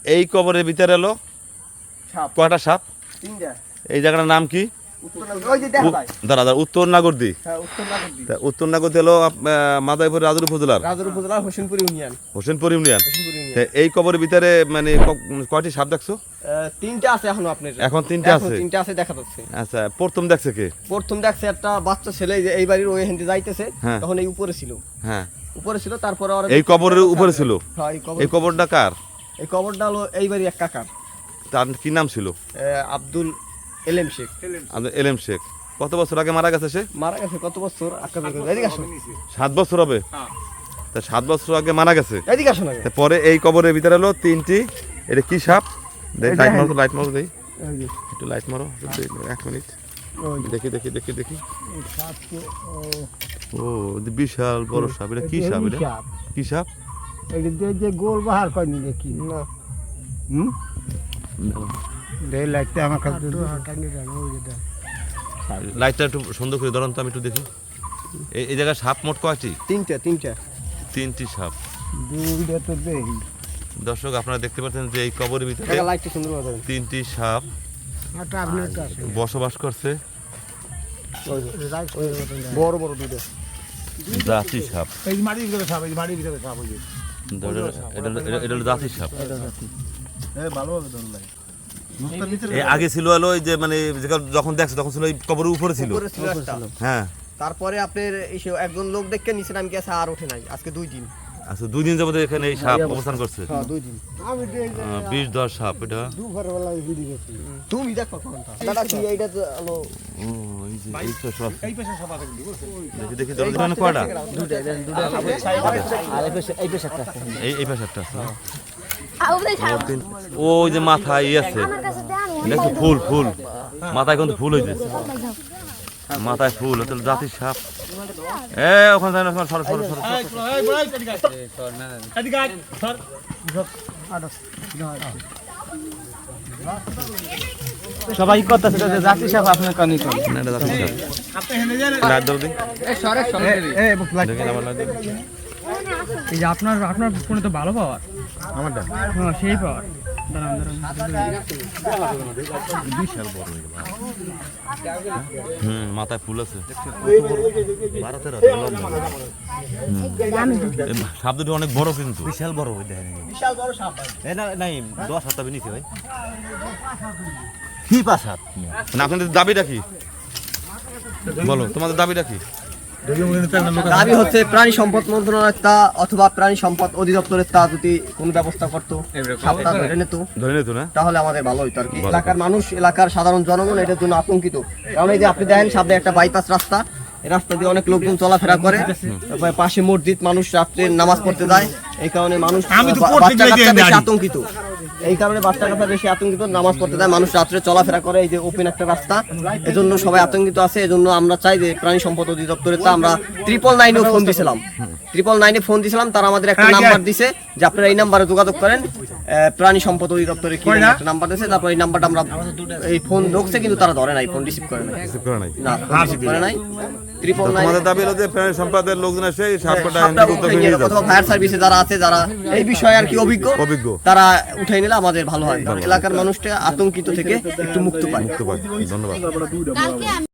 এই কবরের ভিতরে এলো কয়টা সাপ? এই জায়গাটার নাম কি? দাঁড়া দাঁড়া, উত্তর নাগরদী। উত্তর নাগরদী হলো মাদারীপুর রাজুর উপজেলার হোসেনপুর ইউনিয়ন। এই কবরের ভিতরে মানে কয়টি সাপ দেখছো? তিনটা আছে এখনো আপনার। এখন তিনটা আছে দেখা যাচ্ছে। আচ্ছা, প্রথম দেখছে কে? প্রথম দেখছে একটা বাচ্চা ছেলে, যে এই বাড়ির ওই হেন্ডে যাইতেছে, তখন এই উপরে ছিল। হ্যাঁ, উপরে ছিল। তারপরে এই কবরের উপরে ছিল। হ্যাঁ, এই কবরটা কার? এই কবরটা হলো এই বাড়ির এক কাকার। তার কি নাম ছিল? আব্দুল এলেম শেখ। আব্দুল এলেম শেখ। কত বছর আগে মারা গেছে সে? মারা গেছে কত বছর? 7 বছর হবে। তা 7 বছর আগে মারা গেছে। এদিকে আসুন। পরে এই কবরের ভিতরে হলো তিনটি। এটা কি সাপ? লাইট মারো, লাইট মারো দেই, একটু লাইট মারো 1 মিনিট। দেখি দেখি দেখি দেখি। ও বিশাল বড় সাপ। এটা কি সাপ? এটা কি সাপ? এটা যে গোল বাহার কয়নি দেখি না। দে লাইটটা আমার কাছে লাইটটা একটু সুন্দর করে ধরুন তো, আমি একটু দেখি। এই জায়গায় সাপ মোট কয়টি? তিনটি সাপ। দুইটা তো দেখি। দর্শক, আপনারা দেখতে পাচ্ছেন যে এই কবরের ভিতরে লাইটটা সুন্দর করে তিনটি সাপ বসবাস করছে। বড় বড় দুটো জাতি সাপ। এই মাটির ভিতরে সাপ, এই মাটির ভিতরে সাপ। এটা হলো জাতি সাপ। ভালোভাবে ধরলাই। আগে ছিল হলো ওই যে মানে যখন দেখছে তখন ছিল এই কবরের উপরে ছিল। হ্যাঁ, তারপরে আপনার একজন লোক দেখে নিচে নাম গেছে, আর ওঠে নাই আজকে 2 দিন। আচ্ছা, 2 দিন যাবত এখানে এই সাপ অবস্থান করছে। হ্যাঁ, 2 দিন। আমি 20-10 সাপ। এটা দুপুরবেলায় ভিড়ি গেছি। তুমি দেখো কোনটা দাদা, কি এইটা হলো? ও এই যে এই তো সব। এই পাশে সাপ আছে কিন্তু দেখি দেখি ধরে ধরে কয়টা? দুটো আর এই পাশে একটা আছে। এই পাশে একটা আছে। ওই যে মাথায় আছে দেখো, ফুল ফুল মাথায় কিন্তু ফুল হয়েছে, মাথায় ফুল। তাহলে জাতির সাপ। ওখানে যায় না, সর সর সর। সবাই করতেছে জাতি সাপ আপনার কানি কোন না, এটা জাতির সাপ। লাইট দাও দিন। এই যে আপনার ফোনে তো ভালো পাওয়ার। আমারটা হ্যাঁ, সেই পাওয়ার। বিশাল বড় হয়ে গেল। মাথায় ফুল আছে। সাপ দুটো অনেক বড়, কিন্তু বিশাল বড়। বিশাল বড় সাপ। নাই 10 হাত নিচে ভাই। কি পাসাত না? আপনাদের দাবিটা কি? বলো, তোমাদের দাবিটা কি? দাবি হচ্ছে প্রাণী সম্পদ মন্ত্রণালয়ের তা অথবা প্রাণী সম্পদ অধিদপ্তরের তা যদি কোনো ব্যবস্থা করতো, সাপটা ধরে নিত না, তাহলে আমাদের ভালো হইতো আর কি। এলাকার মানুষ, এলাকার সাধারণ জনগণ এটার জন্য আতঙ্কিত। কারণ এই যে আপনি দেখেন সামনে একটা বাইপাস রাস্তা, এই রাস্তা দিয়ে অনেক লোকজন চলাফেরা করে। পাশে মসজিদ, মানুষ রাত্রে নামাজ পড়তে যায়। এই কারণে মানুষ বেশি আতঙ্কিত। এই কারণে বাচ্চা কাচ্চা বেশি আতঙ্কিত, নামাজ পড়তে যায়, মানুষ রাত্রে চলাফেরা করে। এই যে ওপেন একটা রাস্তা, এজন্য সবাই আতঙ্কিত আছে। এজন্য আমরা চাই যে প্রাণী সম্পদ অধিদপ্তরে তা আমরা 999 ফোন দিয়েছিলাম। 999 ফোন দিয়েছিলাম, তারা আমাদের একটা নাম্বার দিছে যে আপনারা এই নাম্বারে যোগাযোগ করেন। প্রাণী সম্পদ অধিদপ্তরে কি একটা নাম্বার দিয়েছে, তারপর এই নাম্বারটা আমরা এই ফোন ঢুকছে, কিন্তু তারা ধরে নাই, ফোন রিসিভ করে নাই। না, রিসিভ করে নাই। তোমাদের দাবি হলো যে প্রাণী সম্পদের লোকজন এসে সাপটা অথবা ফায়ার সার্ভিসে যারা আছে, যারা এই বিষয়ে আর কি অভিজ্ঞ, তারা উঠাই নিলে আমাদের ভালো হয়। এলাকার মানুষটা আতঙ্কিত থেকে একটু মুক্ত পায়। ধন্যবাদ।